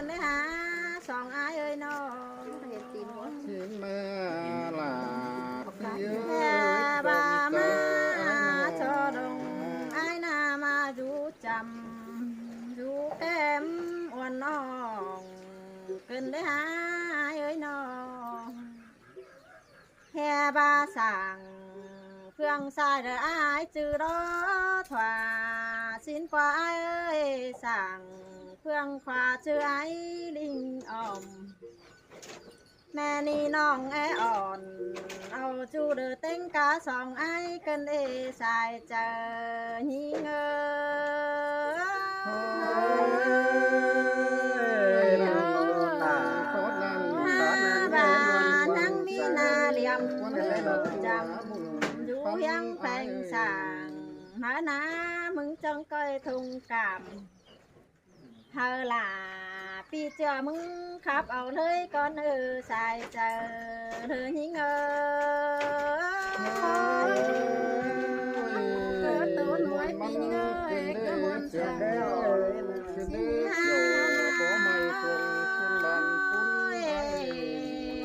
นได้หาสองอายเอ้ยน้องเห็นตีนหัว ชิมมาลาพี่เอ้ แค่ ย บา จ มา ำ ชอดงอายนามาดูจำดูแก้มอ่อนน้องเกินได้หาอายเอ้ยน้องแค่บาสั่งเพื่องสายเด้ออายจือรอถวาสินกว่าอายเอ้ยสั่งเพื่องขวาชื่อไอ้ลิงอ่อมแม่นี่น้องแออ่อนเอาจูเดือเต็งกาสองไอ้กันเอสายเจอหิงบานังมีนาเหลี่ยมมือจำอยู่ยังแปลงสางหานามึงจังก้อยทุงกามเธอล่ะปีเจอมึงขับเอาเลยก่อนสายเจอเธอหิงเกิดตัวหน่วยปีเงยก็มวนเสียสิ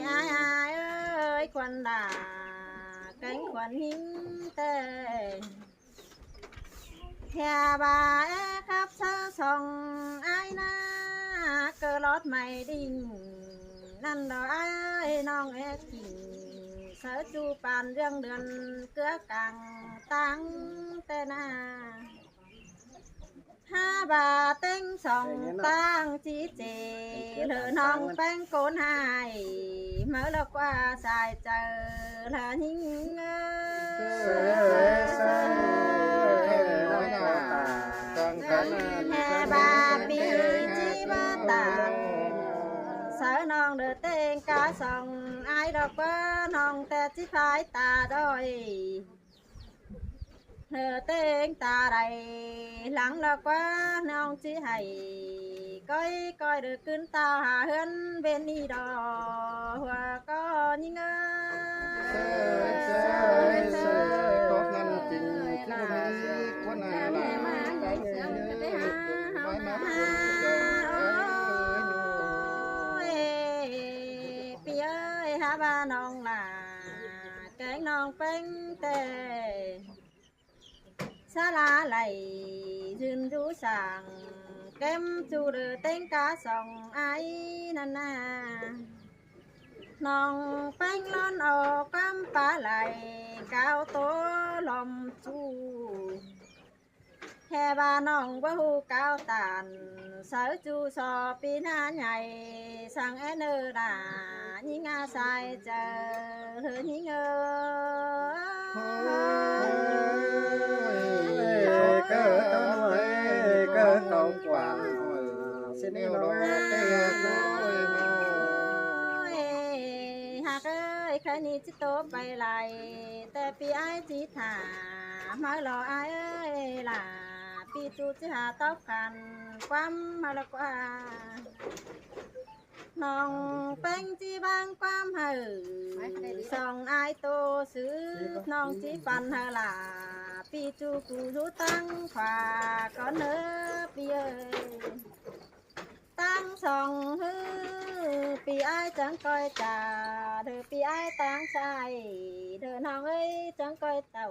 หาเอ้ยควันด่าแกงควันหิงเต้แค่บาครับเธอส่งไอ้นาเกิดรถไม่ดิ่งนั่นดอกไอ้น้องเอ็ดกิ่งเสือจูปานเรื่องเดือนเกลือกังตั้งแต่นา5 บาทเต็งสองตั้งจีเจเหลือน้องแป้งโกนหายเมื่อละกว่าสายเจอละหิงแม่บาปีจีบาตาเสือน้องเดือเต็งกาสองไอ้ดอกว่าน้องแต่จีพายตาด้อยเธอเต้งตาใดหลังแล้วกว่าน้องจีให้ก้อยเดือขึ้นตาหาเฮือนเบนนี่ดอหัวก็ยิ่งก็นั่นจริงที่นี้ก็น่ารักได้เสียงได้หาไว้มาปีเอ้ยหาบ้าน้องล่ะแกงน้องเป็นเตซาลาไหลยืนดูสั่งเก็มจูเดือเต็งกาสองไอ้นั่นน่ะน้องแป้งล้อนออกกำปลาไหลก้าวโตลมจูแค่บ้าน้องบ่ฮู้ก้าวตานสาวจูสอปีหน้าใหญ่สั่งไอ้เนอด่ายิ่งอาสายเจอเธอยิ่งก็ต้องไว้ก็ต้องกว่าเส้นเอวเราเตี้ยด้วยหากใครนี่จิตโตไปไหลแต่ปีไอ้จิตหามาหล่อไอ้ล่ะปีจูจิหาตอบกันความมาละกว่าน้องเป็นจีบางความเหือสองไอ้โตซื้อน้องจีปันเฮล่ะปีจูกูจูตั้งขวาก่อนเนื้อปีเอ้ยตั้งสองฮือปีไอ้จังก้อยจ่าเธอปีไอ้ตั้งใจเธอน้องเอ้ยจังก้อยเต่า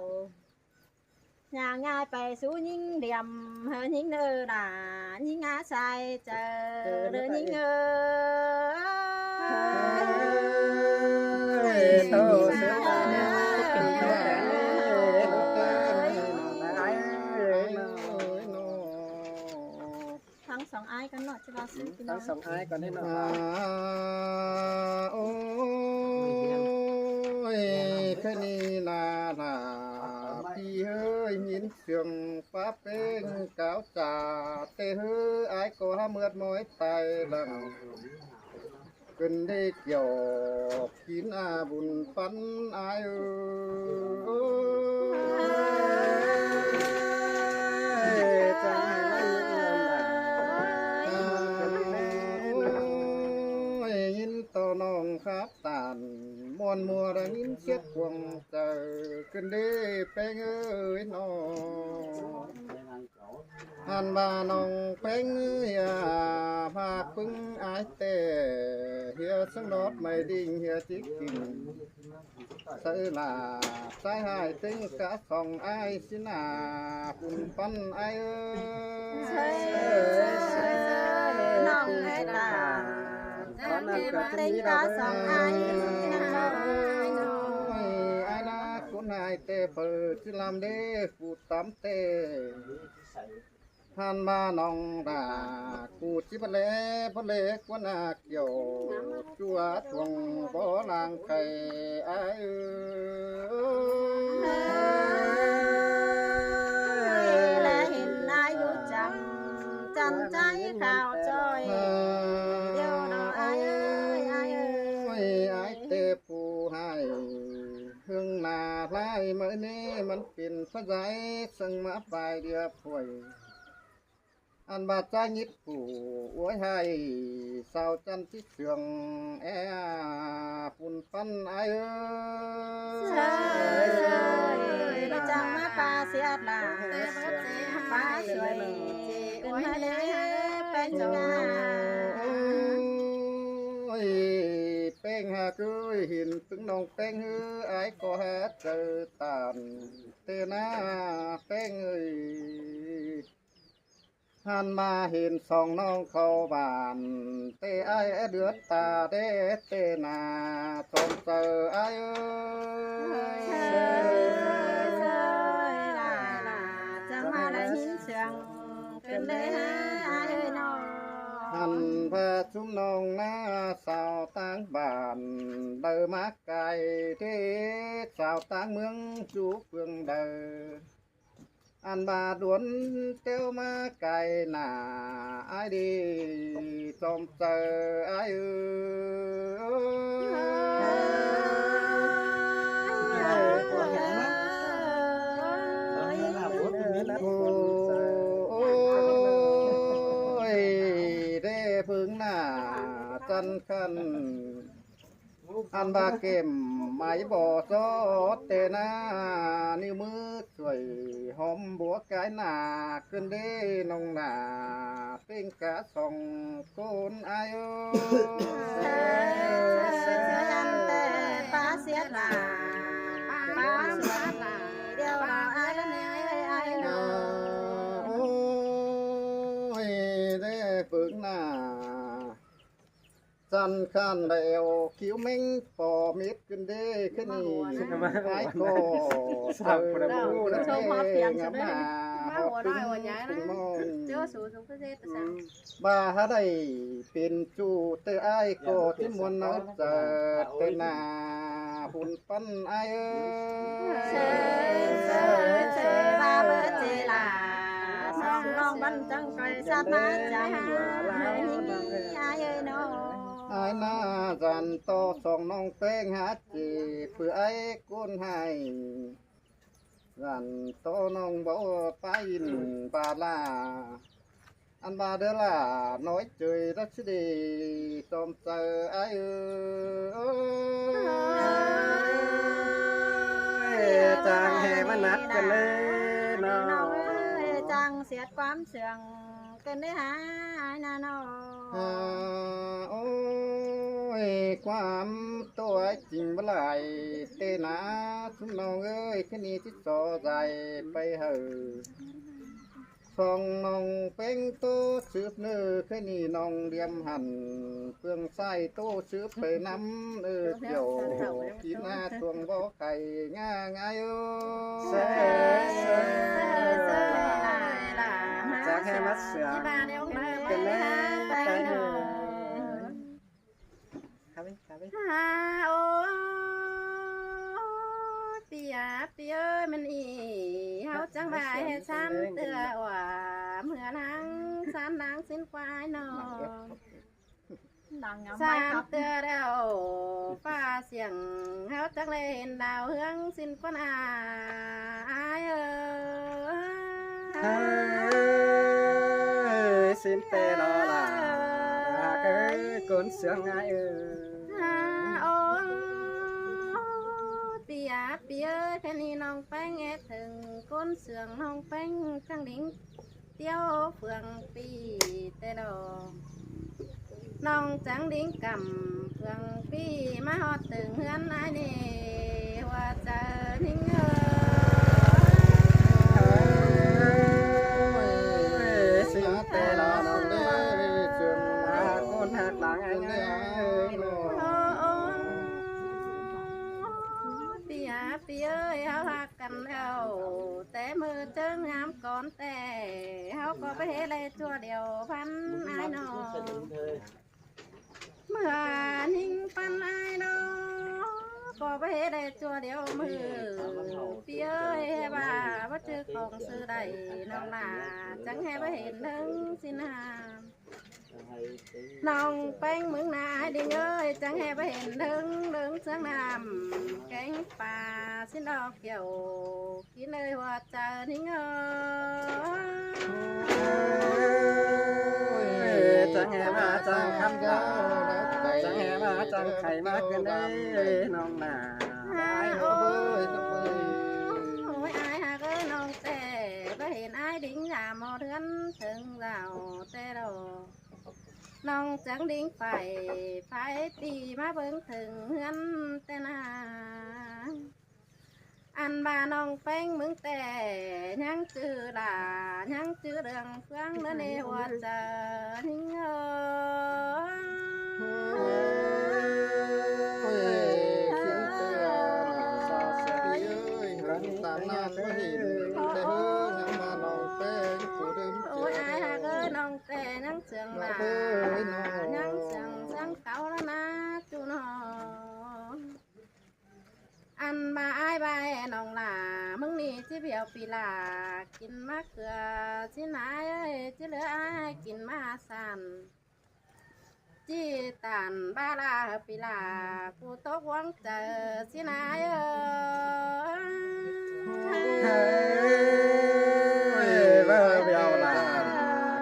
nhà ngayไปสู้ยิ่งเดียมเฮยิ่งเนอด่ายิ่งอาใส่เจอเด้อยิ่งโตเสือทั้งสองไอ้กันเนาะจะว่าซื้อกิน ทั้งสองไอ้ก่อนให้หน่อยโอ้ยแค่นี้นาพี่เฮ้ยยินเสียงฟ้าเป็นกาวจ่าเตเฮ้ยไอ้ก็ห้าเมื่อมอยตายหลังขึ้นได้เกี่ยวกินอาบุญปันอายจะยินต่อน้องครับตานมวนมัวระยินเสียควงเจอขึ้นได้แป้งเอ้ยน้อง หันมาน้องเป็งอย่าพาปึ้งอายเตเฮียสังนอดไม่ดิ่งเฮียจิกกิ่งใส่หน้าใส่หายตึงกะส่องอายสิหน้าปุ่นปั้นอายเชยเชยน้องไอ้ตาจะมีมาเต็งกาสองไอ้น้องอายนาคุณนายเตเปิดสิลำเด้ปูตำเตหันมาน้องดากูจิบเล่พเล็กว่านาเกี่ยวจัวทวงบ่นางไข่อายและเห็นนายอยู่จำใจข่าวจอยเดี๋ยวเราไอ้ไอ้อายเตผู้ให้หึงหน้าลายเมื่อนี้มันเป็นพระใจสังมาปลายเดียบป่วยอันบาดใจยิดผู้อวยให้สาวจันที่เสื่องแอปุ่นปั้นอายเชยเราจังมาปาเสียหลาปาสวยขึ้นมาเลยเป็นจังงาเป้งหากเห็นถึงน้องเป้งอายก็หาเจอตานเตนาเป้งหันมาเห็นสองน้องเข้าบ้านเตไอเดือดตาเดเตนาสมเจอไอเชยลาจังมาได้ยินเสียงเป็นเลยฮะไอ้น้องหันพาชุมน้องหน้าสาวต่างบ้านเดิมาไกลเทสาวต่างเมืองจูเฟืองเดิอันบาดวนเตียวมาไกลหน้าไอดีสมเจอไอโอ้ยได้พึ่งหน้าจันคันอันบาเก็มไม่บ่อซอเตนานิ้วมือสวยหอมบัวกายหนาขึ้นได้น้องหนาเป้งกะส่องโกนอายุยันแต่ป้าเสียหลาป้าเสียหลาเดี๋ยวเราไอ้ไอ้น้องโอ้ยได้ฝึกหน้าจันขันเดียวคิ้วเม้งปอมิดขึ้นได้ขึ้นนี่ไอ้โคสับประมูลเองงับมาหัวได้หัวใหญ่นะเจ้าสูงก็เจ็ดสามบาฮาได้เป็นจูเตไอโกที่มวลนักจะเตนาหุ่นปั้นไอเชยบาเบเจลาสองน้องบันจังไกสัตนาจังไอ้น้องไอ้หน้าจันโตส่งน้องเป้งหาจีเพื่อไอ้กุนให้จันโตน้องบ่ไปอินปาลาอันบาเดล่าน้อยเจยรักสดีสมเจอไอ้จางแห่มันนัดกันเลยน้องจังเสียดความเสื่องกันได้หานาน้องโอ้ยความตัวจริงบ่ไหลเตนาสุนน้องเอ้ยแค่นี้ที่ต่อใจไปเหอะสองน้องเป็นตัวสืบเนื้อแค่นี้น้องเลียมหันเพื่องใส่ตัวสืบไปน้ำเกี่ยวกินหน้าทวงบ่ไก่ง่ายง่ายเซ่จากให้มัดเสือเป็นแม่ไปหนึ่งโอ้เปียเปียมันอีเฮาจังว่าให้ฉันเตือว่าเมื่อนางฉันนางสิ้นควายนอนฉันเตือแล้วฟ้าเสียงเฮาจังเลยเห็นดาวเฮืองสิ้นควายอายสิ้นเตลอล่ะเอ้ยกุนเสืองไงเปียเปียแค่นี้น้องแป้งเอถึงก้นเสืองน้องแป้งจังดิ้ง เตี้ยวเฟืองปีแต่ดอกน้องจังดิ้งกำเฟืองปีมาฮอดถึงเฮือนนายนี่ว่าจะนิ่งสิงแต่ละน้องเด้อจนหาคนหักหลังไอ้เด้อปีหาปีเอ้ยเฮาหักกันแล้วแต่มือเจิงงามก่อนแต่เฮาก็ไปเฮ็ดเลยชั่วเดียวพันไอ้น้องเมื่อนิ่งปันไอ้น้องก็ไปเฮ็ดเลยชั่วเดียวมือปีเอ้ยว่าเจอของซื้อได้น้องหลาจังให้ไปเห็นหนึ่งสินาน้องแป้งมึงนาดิเอ้ยจังให้ไปเห็นดึงเสื้อน้ำแกงปลาสินดอกเกี่ยวกินเลยว่าเจอนิ่งเอ้ยจังแห่มาจังคำยาวจังแห่มาจังไข่มากกันได้น้องหนาโอ้ยอายหากน้องแต่ไปเห็นอายดิ้งยามอเทือนถึงเราแต่เราน้องจังดิ้งไปตีมาเบิ่งถึงเฮือนแต่นาอันบาน้องแป้งมึงแต่ยังจื้อหลายังจื้อเรื่องเฟื่องเนื้อในหัวใจนิ่งตามนานไม่เห็นแต่เฮ้ยยังมาลองแป้งกูเดิม โอ้ยอายหากน้องแต่ยังเสียงหลายังเสียงเก่าแล้วนะจูนออันมาอายใบน้องหลามึงนี่ที่เบียวปีลากินมะเขือที่ไหนที่เหลืออายกินมาสันจีตันบาลาปีลาผู้ตกวังเจอที่ไหนเบ้อเบียวลา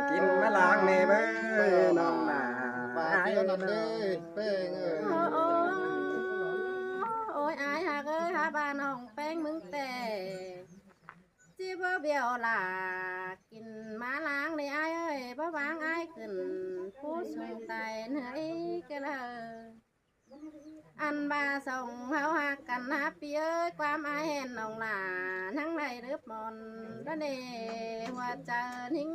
กินมะลางในเบ้อน้องหนา ปาเที่ยวนั่นเลยแป้งโอ้ยอายหากหาบ้านน้องแป้งมึงแต่จีบ่เบียวลากินมาล้างในอายบ่วางอายขึ้นผู้สูงไตเหนื่อยก็เลยอันบาส่งเฮาหักกันนะพี่เอ้ยความอายเห็นน้องหลาทั้งในรึบมนระเดว่าเจอนิ่ง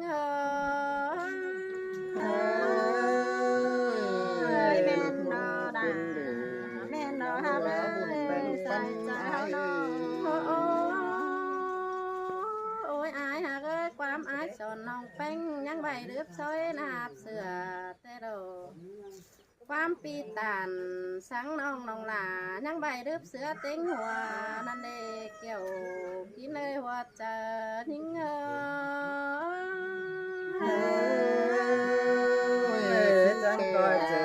แม่นดอดาแม่นดอฮาเบ้ใส่ใจเฮาน้องโอ้ยอายหากความอายสอนน้องแป้งยังใบรึบซอยนาบเสือแต่โดความปีตันสังน้องหลายังใบรึบเสือเต็งหัวนั่นเด็กเกี่ยวกินเลยว่าเจอนิ่งคิดจังก็เจอ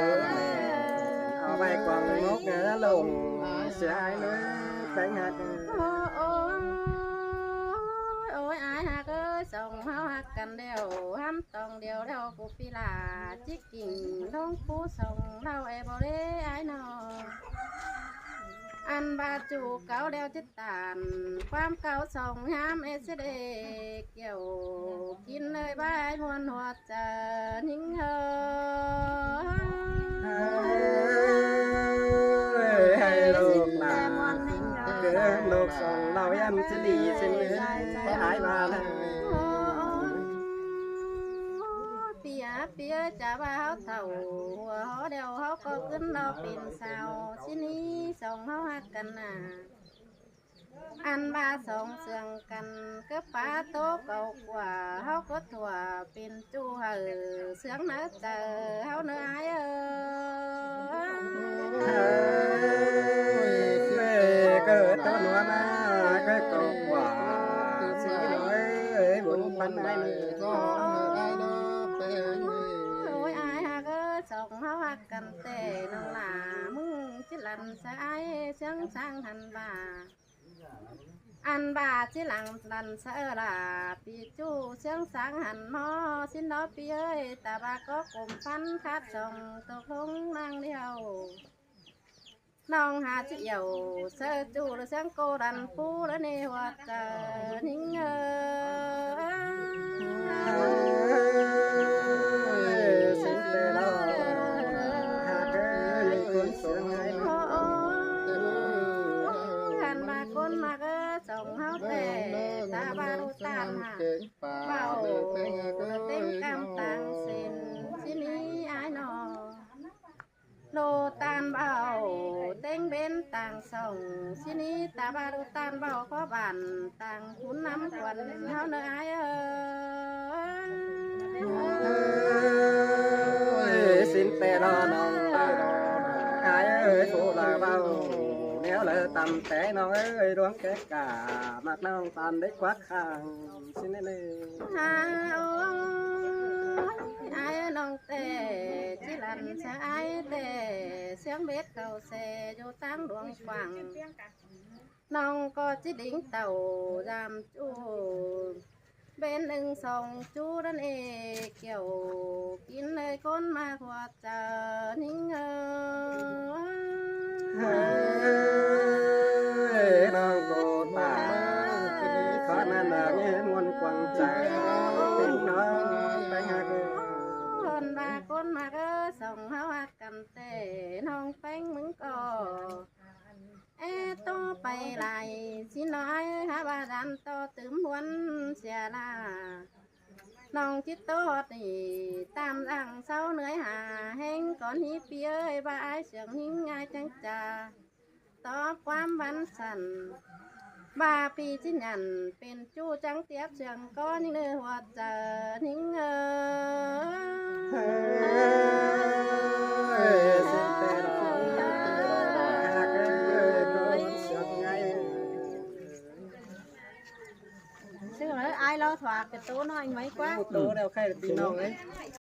เอาไปกวางงกเนื้อลงเสียหายเลยแป้งหักโอ้ยอายหักส่งเฮาหักกันเดียวห้ำตองเดียวเรากูปีลาจิกกิ่งท้องผู้ส่งเราไอ้บ่ได้อายนออันบาจูเก่าเดียวจิตตานความเก่าส่งห้ามเอสเดเกี่ยวกินเลยบายมวนหัวเจอนิ่งให้ลูกหลานเกิดลูกส่งเรายันจะดีเส้นเลือดหายมาแล้วเปียจะว่าเฮาเท่าหัวเฮาเดียวเฮาก็ขึ้นเราเป็นสาวทีนี้ส่งเฮาหักกันน่ะอันบาส่งเสื่องกันก็ป้าโตเก่ากว่าเฮาก็ถั่วเป็นจู้เสื่องเนื้อเจอเฮาเนื้อเกิดตัวหนัวมาก็เก่ากว่าสีน้อยบุญปันไอ้ก็ส่งเฮาหักกันแต่น้องหลามึงจิหลันสายเสียงสร้างหันบาอันบาจิหลังลันสะลาปีจูเสียงสร้างหันหมอสินดอปีเอ้ยตาบาก็กลมฟันคัดส่งตกลงนางเดียวน้องหาเจียวเสือจูหรือเสียงโกดันปูและเนวัดนิ่ง างส่องที่นี้ตาบาดูตานเบาขอบานต่างคุณน้ำควันเฮาเนยสินแต่รอน้องตาอายเอ้ยโซลาเบาแนวเลยตำแต่น้องเอ้ยดวงแก่กามักน้องตามได้ควักข้างสิเน่ๆ ฮาโอ้อายน้องแต่จิลันสายแต่เสียงเบ็ดเก่าแซ่อยู่ตั้งดวงฟังน้องก็จิดิ่งเต่ายามจูเป็นหนึ่งสองจูดันเอเกี่ยวกินเลยคนมาขวดเจอนิ่งน้องโกตาขอนั่นน่ะเงี้ยมวนกวางใจเป็นน้องไปหาเก คนมาคนมาก็ส่งเฮาหักกันเต้น้องแป้งมึงก็โตไปไหลสิน้อยหาบาดันโตตื่มวันเสียลาน้องจิตโตนี่ตามดังเศร้าเหนื่อยหาแห้งก่อนนี้เปียเอ้ยบายเสียงหิ้งง่ายจังจ่าตอบความวันสั่นบาปีจินยันเป็นจู้จังเตียบเสียงก้อนนี่เลยหัวเจอนิ่งชื่ออะไรai lo thoạt cái tố nói mấy quá tố đeo khay là tí nong ấy